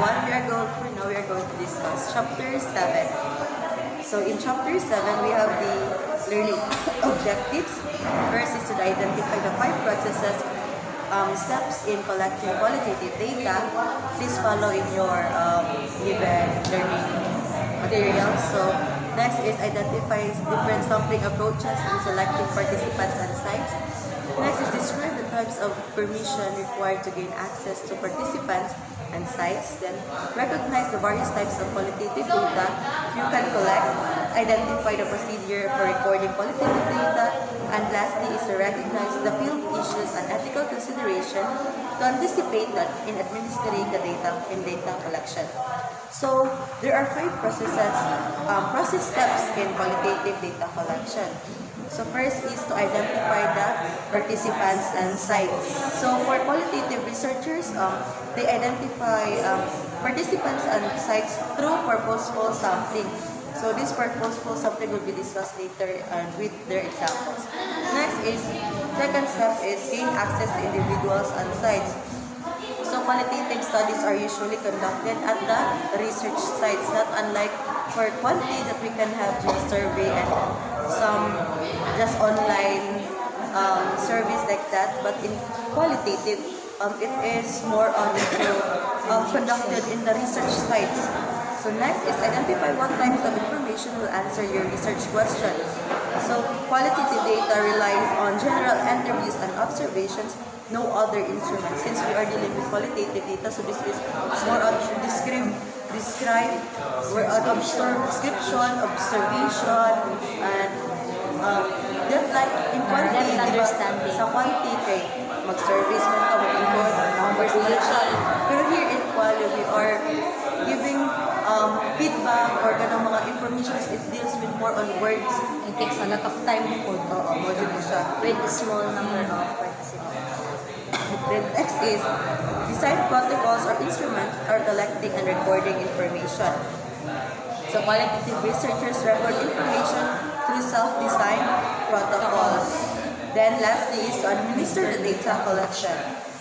everyone. Now we are going to discuss chapter 7. So in chapter 7, we have the learning objectives. First is to identify the 5 processes, steps in collecting qualitative data. Please follow in your given learning materials. So next is identify different sampling approaches in selecting participants and sites. Next is describe the types of permission required to gain access to participants and sites. Then recognize the various types of qualitative data you can collect. Identify the procedure for recording qualitative data. And lastly is to recognize the field issues and ethical consideration to anticipate that in administering the data in data collection. So there are 5 process steps in qualitative data collection. So first is to identify the participants and sites. So for qualitative researchers, they identify participants and sites through purposeful sampling. So this purposeful sampling will be discussed later with their examples. Next is, second step is gain access to individuals and sites. So qualitative studies are usually conducted at the research sites, not unlike for quantity that we can have just survey and some just online service like that. But in qualitative, it is more on conducted in the research sites. So next is identify what types of information will answer your research question. So qualitative data relies on general interviews and observations, no other instruments. Since we are dealing with qualitative data, so this is more on description, observation, and just like in quantity, sa quantity, mag-surveys man ka, mag-input, numbers, pero here in quality, we are giving feedback or ganong mga informations. It deals with more on words. It takes a lot of time po. Module mo siya. With a small number of participants. Then next is, design protocols or instruments are collecting and recording information. So qualitative researchers record information through self-designed protocols. Then lastly is to administer the data collection.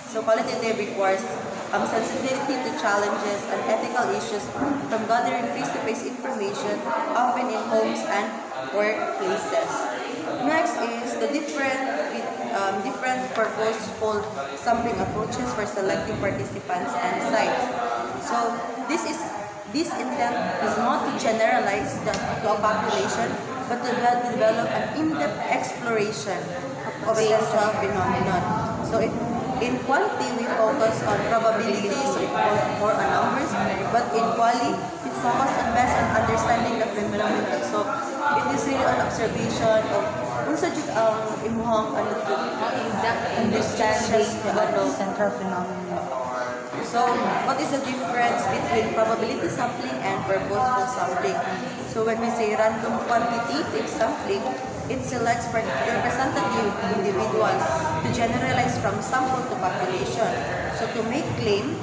So qualitative requires sensitivity to challenges and ethical issues from gathering face-to-face information, often in homes and workplaces. Next is the different purposeful sampling approaches for selecting participants and sites. So this intent is not to generalize to a population, but to develop an in-depth exploration of a central phenomenon. So in quality, we focus on probabilities, so it more on numbers, but in quality, it focuses on best on understanding the phenomenon. So it is really an observation of unsa jud ang imuhang understanding the central phenomenon. So what is the difference between probability sampling and purposeful sampling? So when we say random quantitative sampling, it selects representative individuals to generalize from sample to population. So to make claim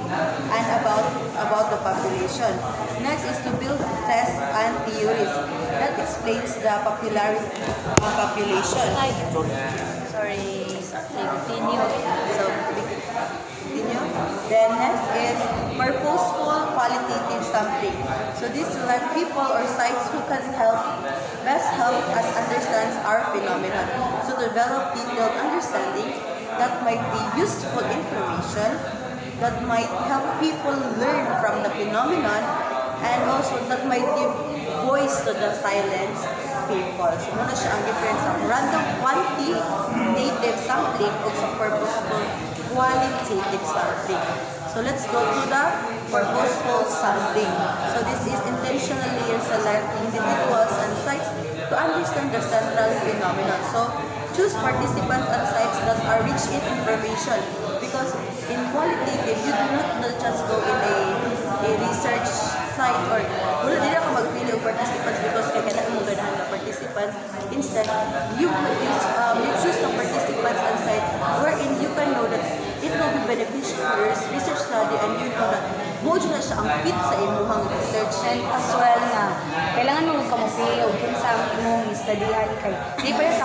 and about the population. Next is to build tests and theories that explains the popularity of population. Sorry, continue. So continue. Then next is purposeful qualitative sampling. So this select people or sites who can best help us understand our phenomenon. So to develop detailed understanding that might be useful information that might help people learn from the phenomenon, and also that might give voice to the silenced people. So muna siya ang difference ng random quantitative sampling o sa purposeful qualitative sampling. So let's go to the purposeful sampling. So this is intentionally select individuals and sites to understand the central phenomenon. So choose participants and sites that are rich in information, because in qualitative, you do not just go in a research site or wala din ako magpili ng participants because kaya kailangan mo ganahan ng participants. Instead, you choose the participants and site wherein you can know that it will be beneficial for your research study, and you know that mo na siya ang fit sa imuhang research. And as well na kailangan mo kamupili o kung sa imong studyhan kay di pa sa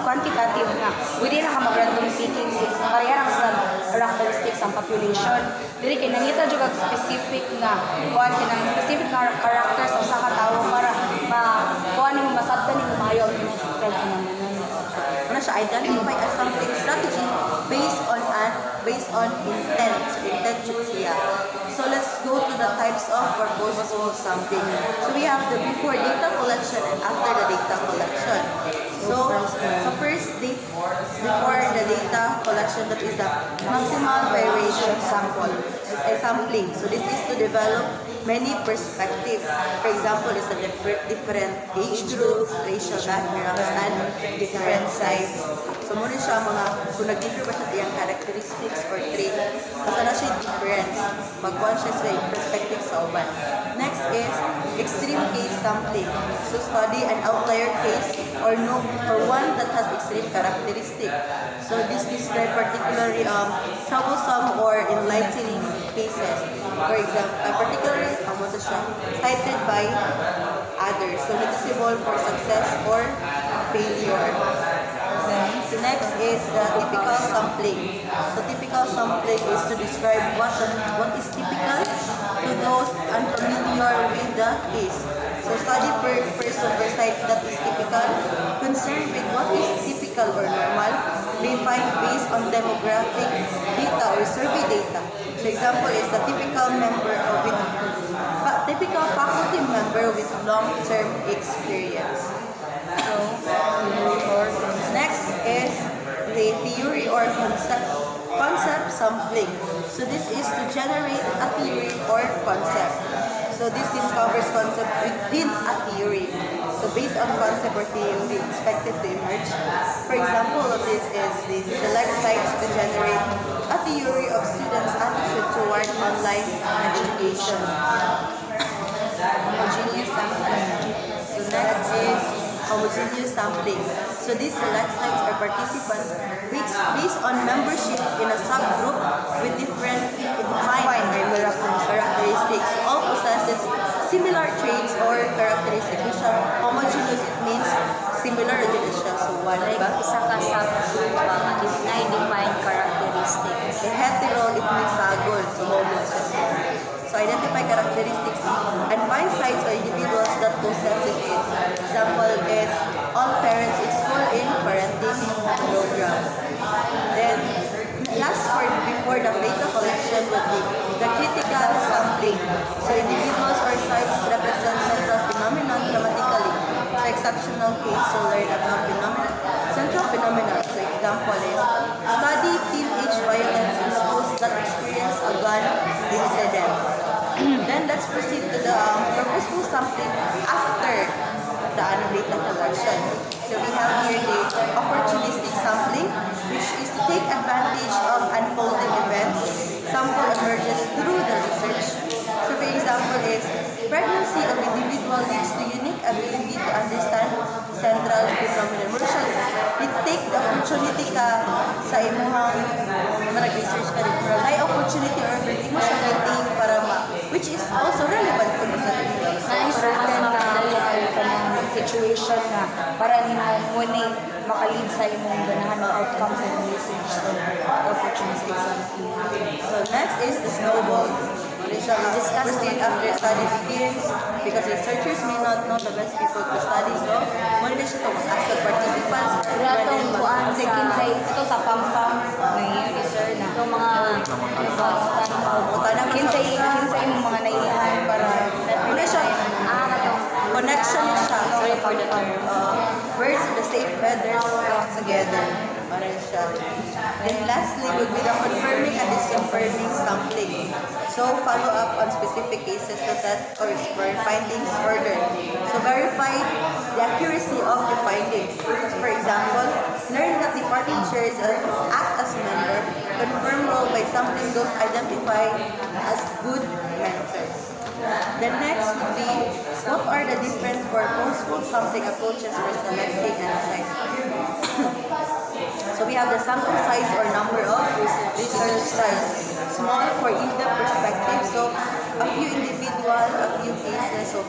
quantitative na pwede na ka mag-random picking since parehara sa characteristics sa population. Dili kay nangita jud kag specific nga kuan kinang specific characters sa usa ka tawo para kuan nimo masabtan nimo maayo ang imong spread phenomenon. Ano siya, identify as something strategy based on intent. So intent siya. So let's go to the types of purposeful sampling. So we have the before data collection and after the data collection. So first, before the data collection, that is the maximal variation sampling. So this is to develop many perspectives. For example, it's a different age groups, racial backgrounds, and different size. So muna siya mga, kung nag-differ ba siya sa iyang characteristics or trait, basta na siya difference, magkuhan siya sa perspective sa uban. Next is extreme case sampling. So study an outlier case or one that has extreme characteristic. So this describes particularly troublesome or enlightening cases. For example, particularly cited by others. So noticeable for success or failure. The next is the typical sampling. So typical sampling is to describe what is typical to those unfamiliar with the case. So study person or site that is typical, concerned with what is typical or normal, may find based on demographic data or survey data. So example is the typical faculty member with long-term experience. So next is the theory or concept sampling. So this is to generate a theory or concept. So this discovers concept within a theory. So based on concept or theory expected to emerge. For example of this is the select sites to generate a theory of students' attitude toward online education. Homogeneous sampling. So next is homogeneous sampling. So these select sites are participants based on membership in a subgroup with different defined characteristics. All possesses similar traits or characteristics. Which are homogeneous, it means similar to siya. So one, diba? Isa ka subgroup defined characteristics. Hetero, it means sagol. So homo siya. So identify characteristics and find sites or individuals that possesses it. Example is all parents in school in parenting program. Then last part before the data collection would be the critical sampling. So individuals or sites represent central phenomenon grammatically. So exceptional case, so learn about central phenomenon. So example is study teenage violence in schools that experience a gun incident. Then let's proceed to the purposeful sampling after the data collection. So we have here the opportunistic sampling, which is to take advantage of unfolding events. Sample emerges through the research. So for example is pregnancy of individual leads to unique ability to understand central phenomenon. We take the opportunity ka sa imuhang mag-research ka rin. May opportunity or ability mo siya waiting para which is also relevant to sa certain situation na para nimo muna makalid sa imong ganahan ng outcome sa research. So opportunistic sampling. So next is the snowballs. Proceed after study begins because researchers may not know the best people to study. So, muna siya ito mag-ask the participants ratong kuan sa ito sa pampam may research na ito mga kinsay imong mga naihan para muna siya connection siya. Sorry for the term. Birds of the same feathers flock together. Para siya. And lastly would be the confirming and disconfirming sampling. So follow up on specific cases to test or explore findings further. So verify the accuracy of the findings. For example, learn that the party chairs act as member, confirm role by sampling those identified as good methods. The next would be what are the different purposeful sampling approaches for selecting and sizing. So we have the sample size or number of research size. Small for in-depth perspective, so a few individual, a few cases, so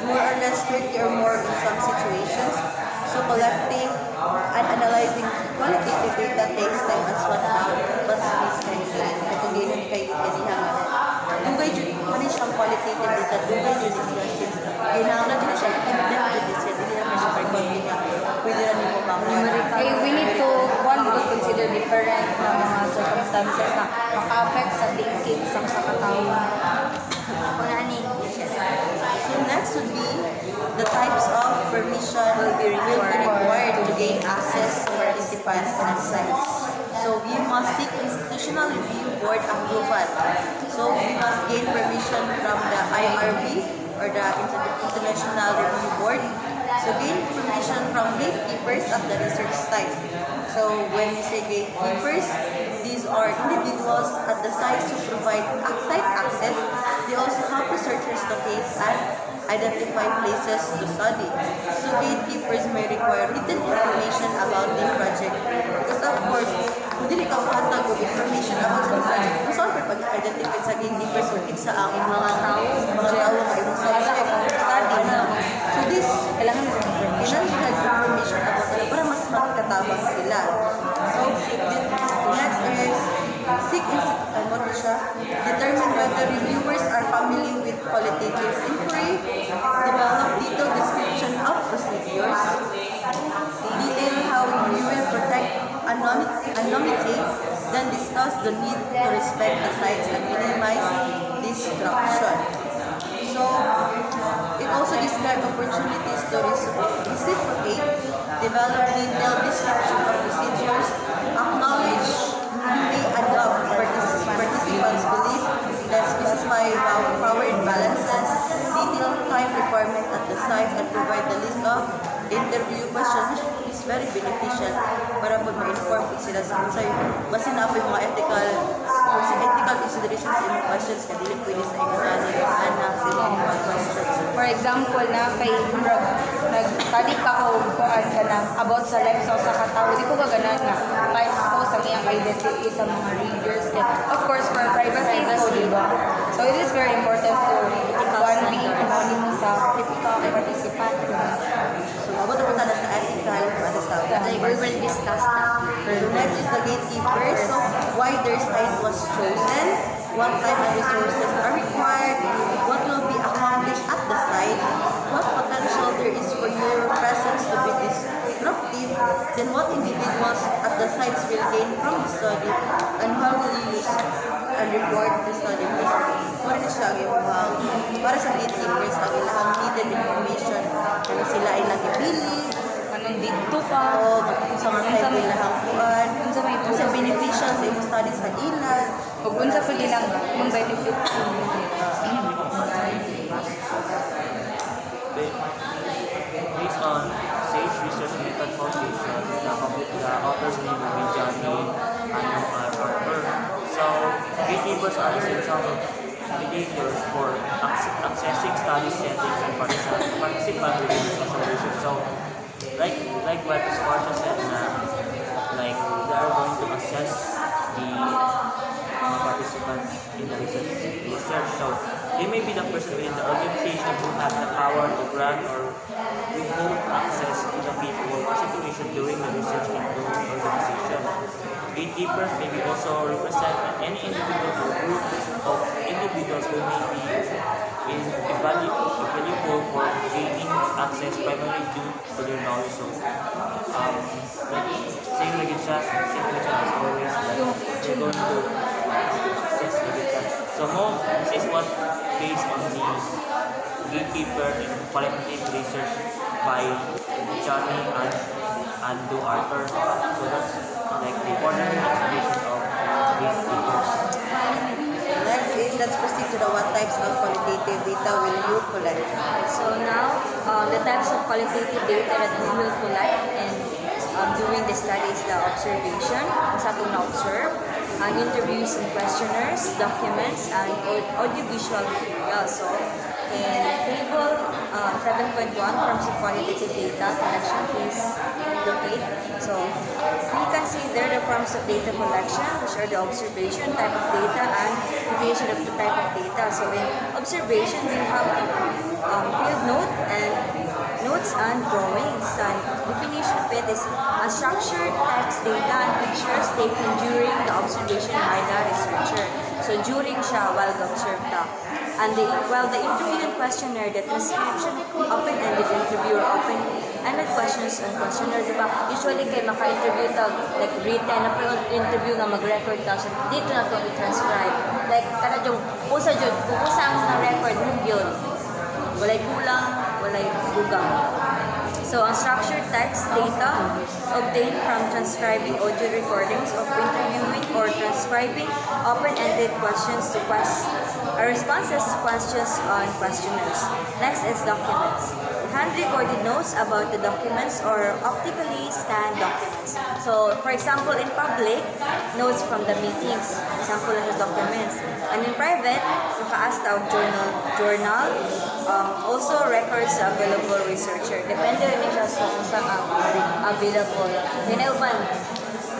more or less 30 or more in some situations. So collecting and analyzing qualitative data takes time as what we said. ang qualitative data, dugay din sa questions. Kailangan din siya, in-depth din siya, hindi naman siya per-content niya. Pwede na nimo Okay, we need to, one, we could consider different na mga circumstances na maka-affect sa thinking sa katao. So next would be the types of permission will be required to gain access to participants and sites. So we must seek institutional review board approval. So we must gain permission from the IRB or the International Review Board. So gain permission from gatekeepers at the research sites. So when we say gatekeepers, these are individuals at the sites who provide site access. They also help researchers locate and identify places to study. So gatekeepers may require written information about the project. Because of course, kung dili ka mahatag og information about sa project, kung saan pa pag-identify sa gatekeepers o sa ang mga tao nga imong subject study. So this, kailangan information about para mas makatabang sila. So next is determine whether reviewers are familiar with qualitative inquiry, develop detailed description of procedures, detail how you will protect anonymity, then discuss the need to respect the sites and minimize disruption. So, it also describes opportunities to reciprocate, develop detailed description of procedures, acknowledge you may adopt participants' belief, then specify power imbalances, detailed time requirement at the sites, and provide the list of interview questions, which is very beneficial para po ma-inform po sila sa basin na po yung mga ethical considerations in the questions na dili pwede sa anak sa mga questions. For example, na kay nag-study ka o kuan ka na about sa life sa usa ka tawo, di ko gaganan nga pa-expose ang iyang identity sa mga readers. Of course, for privacy po, di ba? So it is very important to one be anonymous sa participant. So, mabot na punta na sa ethical We will discuss that. So next is the gatekeepers. So why their site was chosen, what type of resources are required, what will be accomplished at the site, what potential there is for your presence to be disruptive, then what individuals at the sites will gain from the study, and how will you use and report the study. Muna na siya para sa gatekeepers, ang ilang needed information, kung sila ay nagipili, Anong dito ka? o sa mga type nila hangkuan, Unsa may kung sa beneficial sa imong study sa ilan. Ug unsa pud ilang mong benefit? Based on Sage Research Method Foundation, the author's name will be Johnny and Harper. So, gatekeepers are essential indicators for accessing study settings and participant within the social research. So, like what Sparta said, like they are going to assess the participants in the research. So, they may be the person within the organization who have the power to grant or remote access to the people or situation during the research into the organization. Gatekeepers may be also represent any individual or group of individuals who may be valuable for gaining access primarily due to their knowledge. So, same like it as always, that they're going to access like it. So, this is what based on the gatekeeper in qualitative research by Johnny and Andu Arthur. So that's like the important explanation of gatekeepers. Next is, let's proceed to the what types of qualitative data will you collect. So now, the types of qualitative data that we will collect and during the study is the observation, kung sa itong na-observe, interviews and questionnaires, documents, and audiovisual material. So, in table 7.1 forms of qualitative data collection, please locate. So, we can see there the forms of data collection, which are the observation, type of data, and definition of the type of data. So, in observation, we have field notes and drawings. And definition of it is structured text data and pictures taken during the observation by the researcher. So So during siya, while ga-observe ka. And while the interview and questionnaire, the transcription, open-ended interview or open-ended questions and questionnaire, di ba? Usually kay maka-interview tag, like written, na pero interview nga mag-record ka, so dito na ito i-transcribe. Like, kada yung, usa dyan, kung usa ang record mo yun, walay kulang, walay bugang. So, ang structured text data obtained from transcribing audio recordings of interviewing or transcribing open-ended questions to responses to questions on questionnaires. Next is documents. Hand-recorded notes about the documents or optically scanned documents. So, for example, in public, notes from the meetings, example of the documents. And in private, naka-ask tawag journal, also records sa available researcher. Depende rin siya sa kung saan available. Hinauban,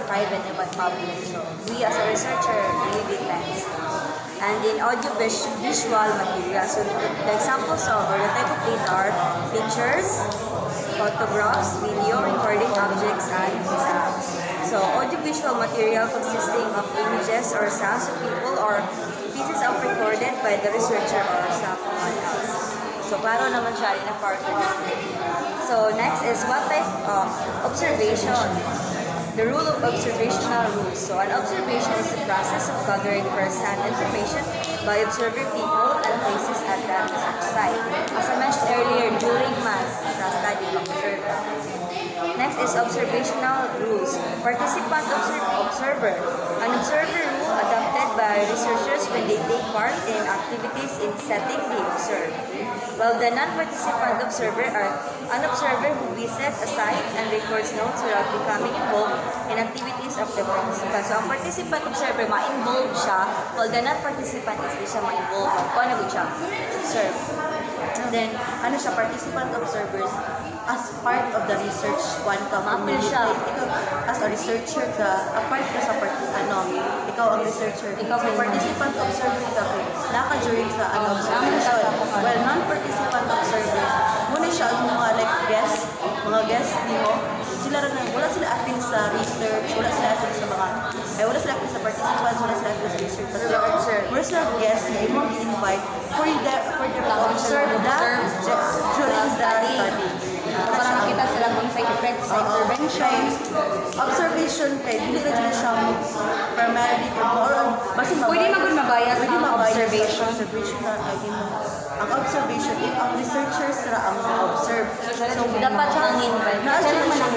private and public. So, we as a researcher, really depends. And in audio-visual material, so the examples of or the type of data are pictures, photographs, video, recording objects, and sounds. So audio-visual material consisting of images or sounds of people or pieces of recorded by the researcher or someone else. So klaro naman siya in a part of it. So next is what type of observation. The rule of observational rules. So an observation is the process of gathering first-hand information by observing people and places at the research site. As I mentioned earlier, during math, study observe. Next is observational rules. Participant observer. An observer rule adopted by researchers when they take part in activities in setting they observe. While the non-participant observer are an observer who visits a site and records notes without becoming involved in activities of the participant. So, ang participant observer, ma-involve siya, while the non-participant is di siya ma-involve. Kung ano siya? Observe. And then, ano siya, participant observers as part of the research one ka. Mapil siya. Ikaw, as a researcher ka, a part ka sa ikaw ang researcher. Ikaw so, participant observer ka, naka during sa observation. Well, non-participant observers, muna siya ang mga like guests, nimo, sila rin, wala sila acting sa research, wala sila acting sa wala sila acting sa participants, wala sila acting sa research. Wala sila guests na imong i-invite for them to observe during the study. Para makita sila kung sa effect sa intervention. Observation kay dili ka dyan siya primarily basta Pwede magbias ang observation. Ang observation if ang researchers ra ang observe. So, dapat siya ang invite. Siya naman ang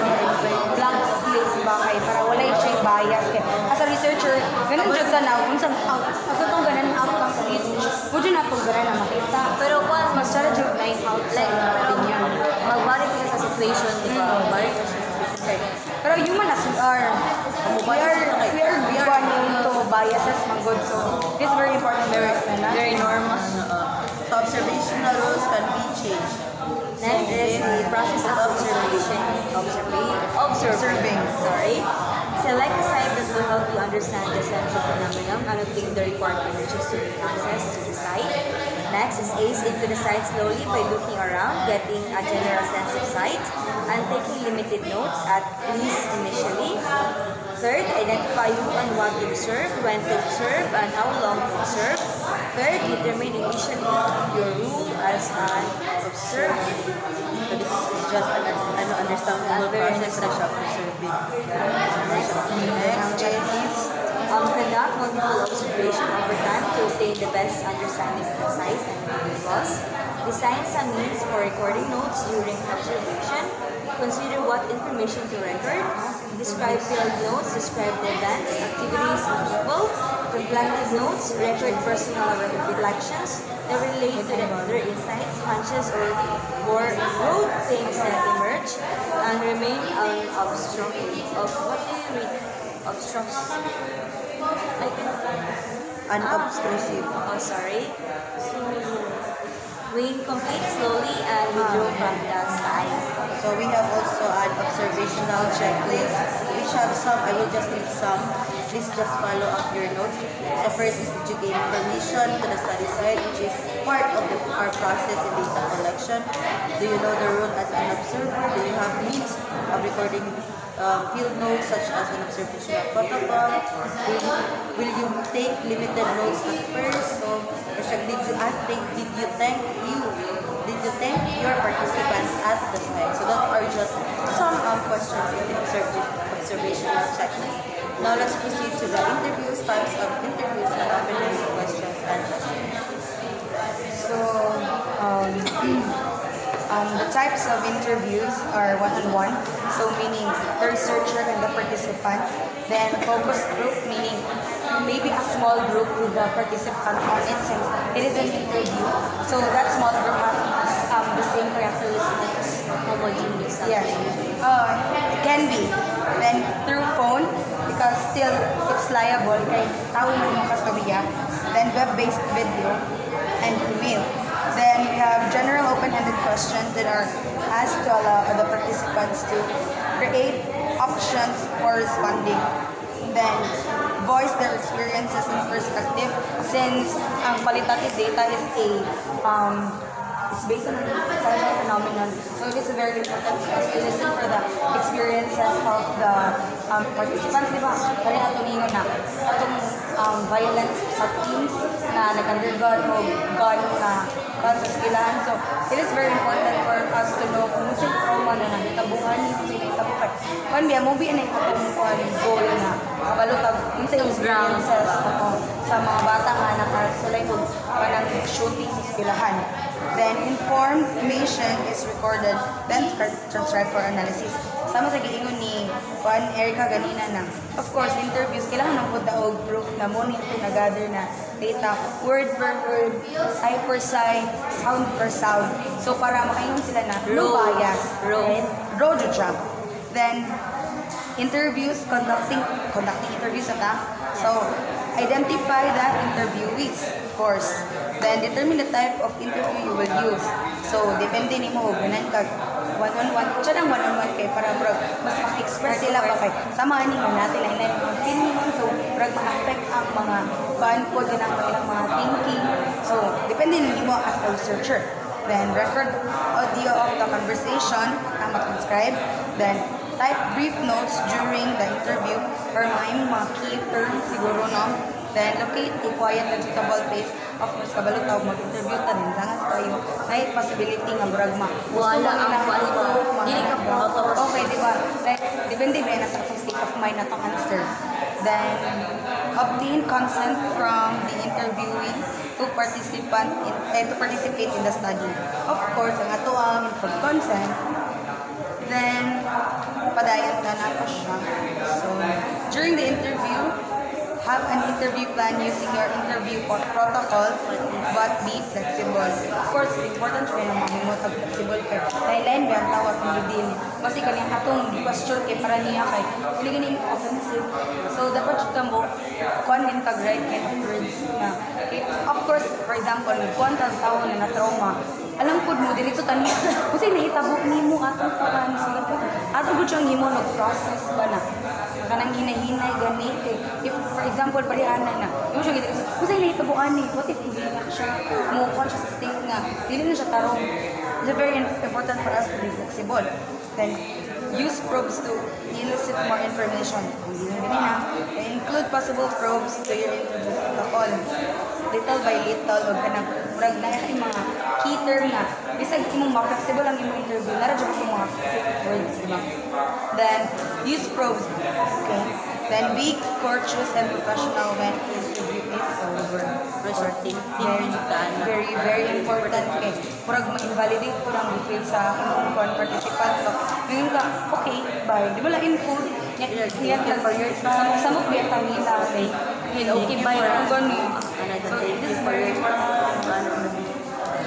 blank slate ba kay para wala siya bias kay as a researcher ganun jud ka na kung sa itong ganun outcome sa research mo jud na pag na makita Pero kung mas strategy na out like, pero magbalik ka sa situation, di ba? Magbalik ka sa situation. pero human as we are running to biases man good so this is very important na Very normal. So observational rules can be changed. Next is the process of observation. Observing. Sorry. Select a site that will help you understand the central phenomenon and obtain the required images to gain access to the site. Next is ace into the site slowly by looking around, getting a general sense of sight, and taking limited notes at least initially. Third, identify who and what to observe, when to observe, and how long to observe. Third, determine initially your rule as an observer. So this is just an understandable process na siya observing. Next is Conduct multiple observation over time to obtain the best understanding of the site and individuals. Design some means for recording notes during observation. Consider what information to record. Describe field notes, describe the events, activities, and people. Reflective notes, record personal reflections that relate to their insights, hunches, or road things that emerge, and remain unobstructed. What do you read? Obstruction. unobtrusive. Oh, sorry. So, we complete slowly and withdraw from the side. So we have also an observational checklist, which have some, I will just read some. Please just follow up your notes. So first is did you gain permission to the study site, which is part of our process in data collection. Do you know the role as an observer? Do you have means of recording field notes such as an observational protocol? Will you take limited notes at first? So, did you thank your participants at the slide? So that are just some questions in the observational checklist. Now let's proceed to the interviews, types of interviews, and open-ended questions and questions. So, the types of interviews are one-on-one, so meaning the researcher and the participant. Then focus group, meaning maybe a small group with the participant on it since it is an interview. So that small group has the same characteristics. Homogeneous. Yes, it can be. Then through phone, because still it's liable, kay tawag mo yung kasabiya. Then web-based video and email. Then we have general open-ended questions that are asked to allow the participants to create options for responding. Then voice their experiences and perspective since qualitative data is it's based on a social phenomenon. So it is very important for us to listen for the experiences of the participants, di ba? Kaya atong ingon na, atong violence sa teams na nag-undergone o gone na sa skillahan. So it is very important for us to know kung sino trauma na nagtabuhan ni kung sino itabukan. Kung biya, mo biya na itong goal na kabalutag kung sa experiences sa mga bata nga nakasulay ko parang shooting sa skillahan. Then, informed information is recorded, then transcribed for analysis. Sama sa giingon ni Juan Erica ganina na, of course, interviews, kailangan ng og proof na mo nito na-gather na data, word per word, side per side, sound per sound. So, para makaingon sila na, no bias. Right? Raw judge. Then, interviews, conducting interviews ata. So, identify the interviewees, of course. Then, determine the type of interview you will use. So, depende ni mo, ganan kag one-on-one. Siya ng one-on-one kay para mas maka-express sila ba kay samahan niyo natin lang na yung opinion. So, ma-affect ang mga po din ang kanilang mga thinking. So, depende ni mo as a researcher. Then, record audio of the conversation na ma-transcribe. Then, type brief notes during the interview or mga key terms siguro, no? Then, locate a quiet and suitable place. Of course, kabalo tawag mag-interview ta din. Dangas kayo. May possibility nga bragma. Wala ang Dili ka po. Okay, di ba? Like, depende ba nasa atong state of mind na itong answer. Then, obtain consent from the interviewee to participate in the study. Of course, ang ato ang informed consent. Then, padayon na nato siya. So, during the interview, have an interview plan using your interview protocol, but be flexible. Of course, important rin na mamimot ang flexible kay lain-lain ba ang tawag ng din. Kasi kanyang atong question kay para niya kay hindi ganing offensive. So, dapat siya mo kung right kind of words na. Of course, for example, kung ang tao na na-trauma, alam po mo, dili sa taniya, kasi nahitabok ni mo atong takan. So, ato po siyang himo nag-process ba na. Kanang hinahinay gani kay if for example parihanan na yung siya gito kasi nahitabuan ni what if hindi na siya mo conscious state nga dili na siya tarong. It's very important for us to be flexible. Then use probes to elicit more information. Include possible probes to your interview protocol. Little by little og kanang murag na yung mga key term na bisag imong ma-flexible ang imong interview nara jud ang mga words, diba? Then use probes. Okay. Then be courteous and professional when interview is over. Very, very important kay murag ma-invalidate po lang detail sa imong participant. So, ngayon ka, okay, bye. Di ba lang input? Yan for your samok biya kanila, okay? Okay, bye. Ang gano'n. So, this is for your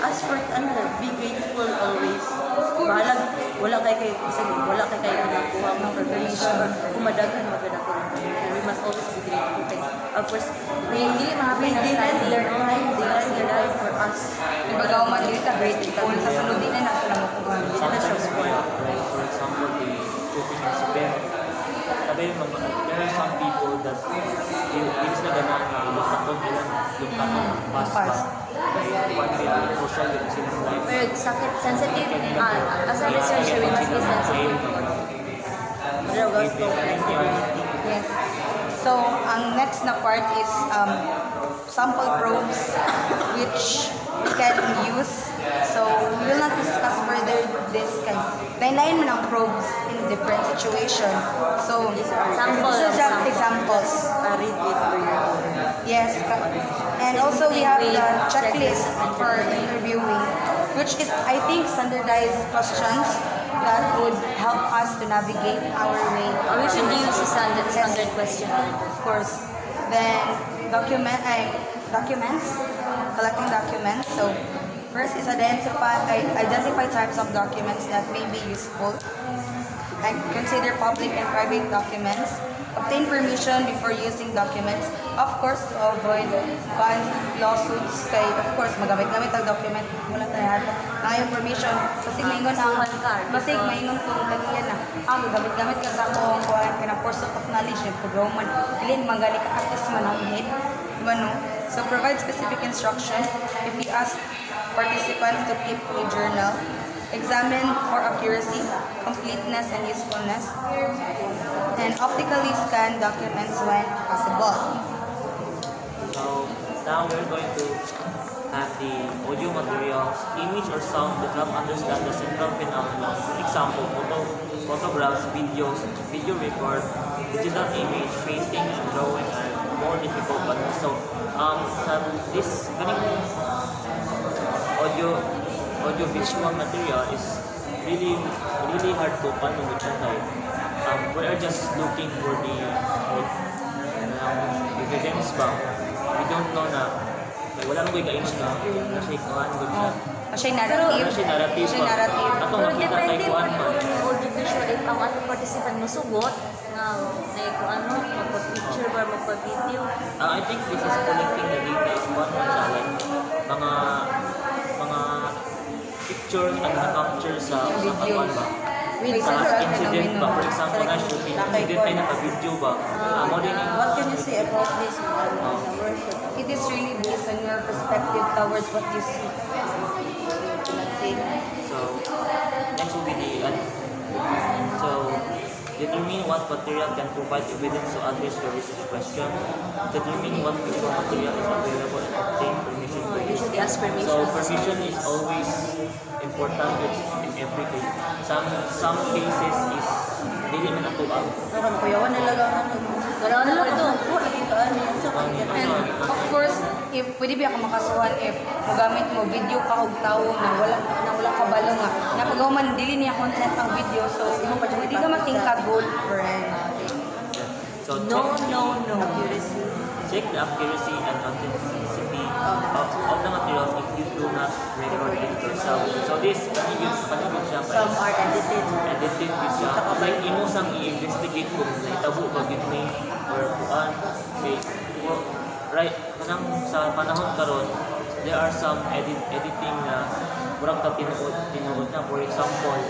as for be grateful always. Bahalag, wala kay nakuha ng preparation or kumadaghan maganda ko. We must always be grateful. Of course, they lend their life for us. Ibagaw man dito, grateful. Sa sunod din na nasa lang ako. For example, the cooking incident. There are some people that things na gano'n lutakon nila pass. One day, crucial din silang life. Pero sakit, sensitive, as a researcher, we must be sensitive. Drogas giving NCRT. Yes. So, ang next na part is sample probes which we can use. So, we will not discuss further this kind. Lain-lain man ang probes in different situation. So, these are just examples. Read it for your own. Yes. And also we have the checklist for interviewing, which is, I think, standardized questions that would help us to navigate our way. Or we should use the standard question. Of course. Then documents, collecting documents. So first is identify types of documents that may be useful. And consider public and private documents. Obtain permission before using documents. Of course, to avoid lawsuits. Kay, of course, magamit-gamit ang document. Wala tayo hato. Ngayong permission. Basig maingon ang basig maingon kung kaniyan na. Magamit-gamit ka sa akong kuhaan ka ng pursuit of knowledge. Yung programman. Kilin, magali ka artist man ang hit. Diba no? So, provide specific instruction. If you ask participants to keep a journal, examine for accuracy, completeness, and usefulness, and optically scan documents when possible. So now we're going to have the audio materials, image or sound that help understand the central phenomenon. Example, photographs, videos, video record, digital image, paintings, drawing are more difficult, but also this audio-visual material is really hard to paano type. We are just looking for the evidence ba. We don't know na wala nang gaygayon na siya kuhaan ko siya. Siya narrative. Siya narrative Siya ba. narrative. Atong Pero nakita depende kay kuhaan man. audiovisual if ang ating participant masugot nga kung ano, magpa-picture or magpa-video. I think this is collecting the data is one siya like mga pictures na na-capture sa katawan ba. Sa incident ba, for example, na shooting incident ay naka-video ba. Mo din yung What can you say about this worship? It is really based on your perspective towards what you see. So, next will be the so, determine what material can provide evidence to address your research question. Determine what visual material is available and obtain permission to use. Usually ask permission. So, permission is always important in every case. Some cases is dili na natuang. Kuyawan nila lang Wala na lang ito. And of course, if pwede ba ako makasuhan if magamit mo video ka og tawo na wala ka balo nga napagaw man dili niya consent ang video, so pwede ka matingkag gold friend. So, No. Accuracy. check the accuracy and authenticity of the materials if you do not record it yourself. So this, kanigid siya Some are edited. edited with siya. Like, imo sang i-investigate kung naitabo ba gitni or kuan. Okay. Right, kanang sa panahon karon, there are some editing na murag ka tinuod na. For example,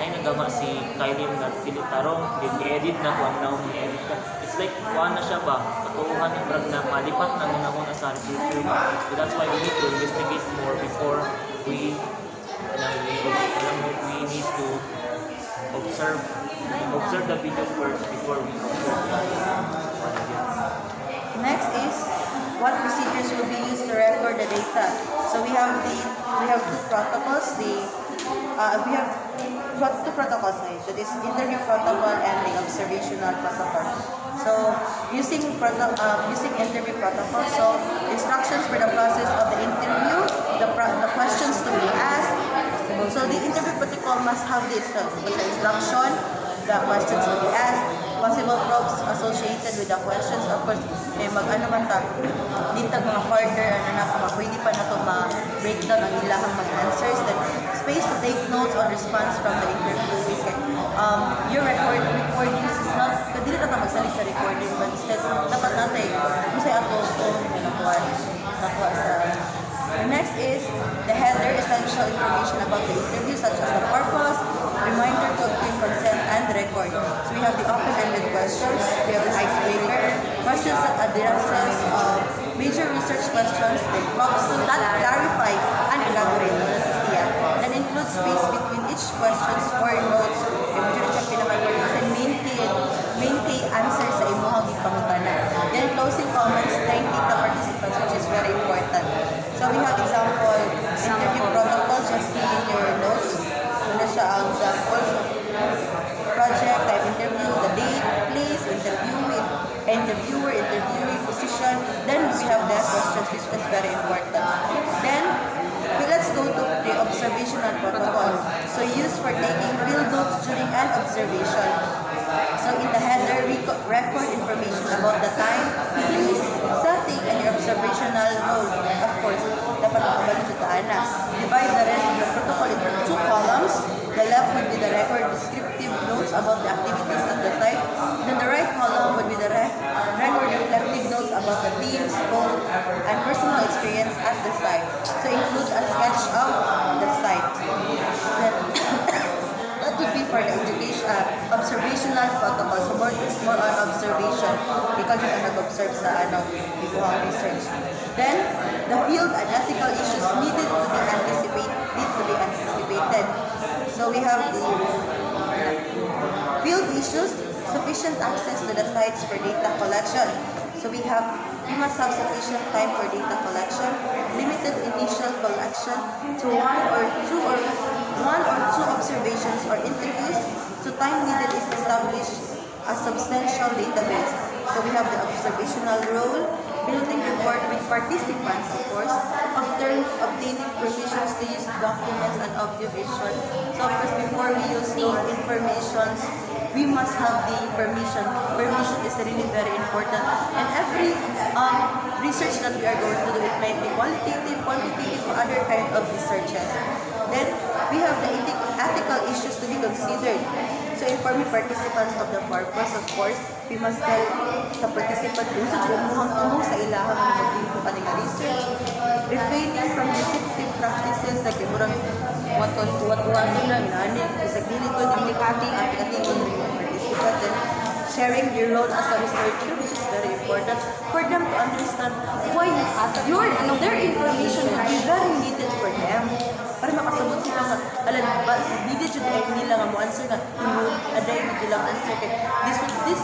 nagama si Kylie na pilitarong, i-edit na kung ano i-edit ka. It's like, kuha na siya ba? Katuuhan ng brag na malipat na muna sa future. So that's why we need to investigate more before we need to observe the video first before we observe. Next is what procedures will be used to record the data. So we have two protocols. We have two protocols, that is interview protocol and the observational protocol. So using interview protocol, so instructions for the process of the interview, the questions to be asked. So the interview protocol must have this with the instruction, the questions to be asked, possible probes associated with the questions. Of course, mag-ano man ta, dintag mga further, pwede pa na ito ma-breakdown ang ilahang mag-answers. Then, space to take notes on response from the interviewees. Your recordings is not, hindi na magsalig sa recording, but instead, dapat natin, kung sa'yo ato, nakuha sa. Next is the header, essential information about the interview, such as the purpose, reminder to obtain consent, and record. So we have the open-ended questions, we have the icebreaker, questions that addresses major research questions, like prompts to clarify and elaborate. That includes space between each questions 4 notes. Yung dyan siya pinaka-important main key answer sa imuhang ipangutanan. Then closing comments, thank the participants, which is very important. So we have example, interview protocol, just see in your notes. Muna siya ang example. Project, type interview, the date, place, interviewer, interviewee, position. Then we have the questions, which is very important. Then, let's go to the observational protocol. So used for taking field notes during an observation. So in the header, record information about the time, place, setting, and your observational role. Of course, dapat makabalik sa taana. Divide the rest of the protocol into 2 columns. The left would be the record descriptive notes about the activities at the site. Then the right column would be the record reflective notes about the team, scope, and personal experience at the site. So include a sketch of the site. Then, that would be for the education, observational protocol. So more on observation. Ikaw dyan ang nag-observe sa research. Then, the field and ethical issues need to be anticipated. So we have the field issues, sufficient access to the sites for data collection. So we must have sufficient time for data collection, limited initial collection to one or two observations or interviews. So time needed is to establish a substantial database. So we have the observational role, building report with participants, of course, obtaining permissions to use documents and audiovisual. So of course, before we use those informations, we must have the permission. Permission is really very important. And every research that we are going to do, it might be qualitative, quantitative, or other kind of researches. Then we have the ethical issues to be considered. So informing participants of the purpose, of course, we must tell sa participant kung sa tumong sa ilahang mag-into pa nga research. Refraining from deceptive practices like murang wat-wat lang nani sa gili ko di aplikatibo ng mga participant. Then sharing your role as a researcher, which is very important for them to understand why their information will be very needed for them. Para makasabot sila nga, needed yun ay nila nga mo answer nga, aday dito lang answer kay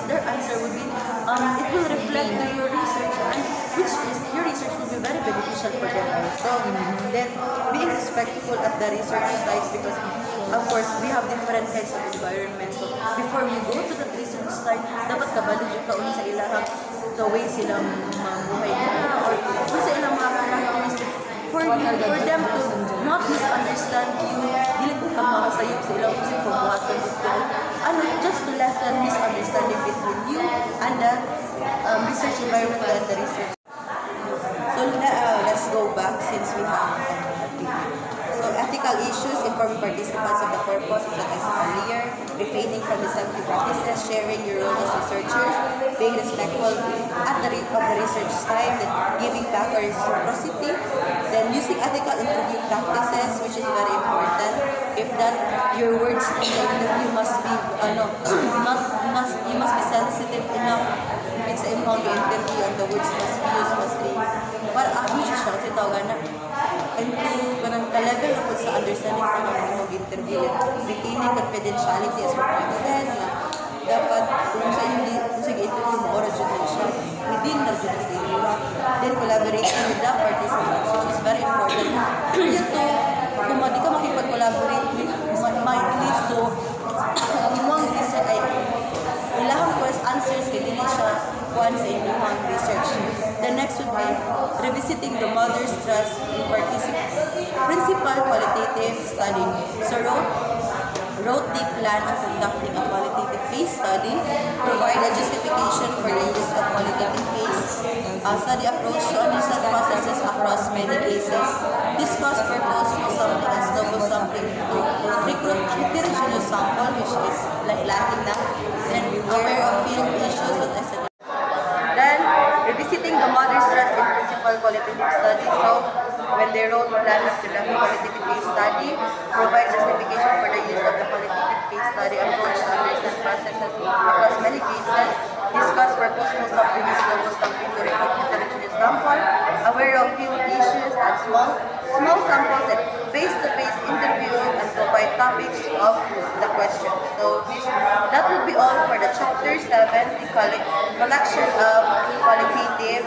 their answer will be, it will reflect to your research, and which is, your research will be very beneficial for them also. Then, being respectful at the research sites, because of course, we have different kinds of environments. So, before we go to the research site, dapat kabalo yung kauna sa ilahang the way silang mabuhay nila, or sa ilang mga characteristics, for them to not misunderstand you, dili ko ka makasayop sa ilang kasi pagbuhaton dito. Just to lessen misunderstanding between you and the research environment and the research. So let's go back since we have so ethical issues, informing participants of the purpose, as I said earlier, refraining from deceptive practices, sharing your role as researchers, being respectful at the rate of the research time, then giving back or reciprocity, then using ethical interview practices, which is very important. If that, your words in the interview must be, you must be sensitive enough. If it's a interview and the words must be used, must be, para ako siya siya, tawag na, parang ka-level na po sa understanding sa mga mag-interview, retaining confidentiality as what I said, na dapat kung sa interview mo, or siya, within the interview, then collaborating with the participants, which is very important. Kaya to, kung di ka makipag-collaborate with, might lead to, ang imong research ay, ilahang answers kay dili siya kuan sa imong research. The next would be revisiting the Mother's Trust in principal qualitative study. So wrote the plan of conducting a qualitative case study, provide a justification for the use of qualitative case study approach to understand processes across many cases, discuss purpose of sampling and double sampling to recruit heterogeneous sample, which is like lacking na, and aware of field issues with SNL. Then, revisiting the Mother's Trust in principal qualitative study. So, when they wrote plan of conducting qualitative case study, provide justification for the use of the qualitative case study approach to understand processes across many cases, discuss purpose of sampling and double sampling to recruit heterogeneous sample, aware of field issues and small samples and face-to-face interview, and provide topics of the question. So that would be all for the chapter 7, the collection of qualitative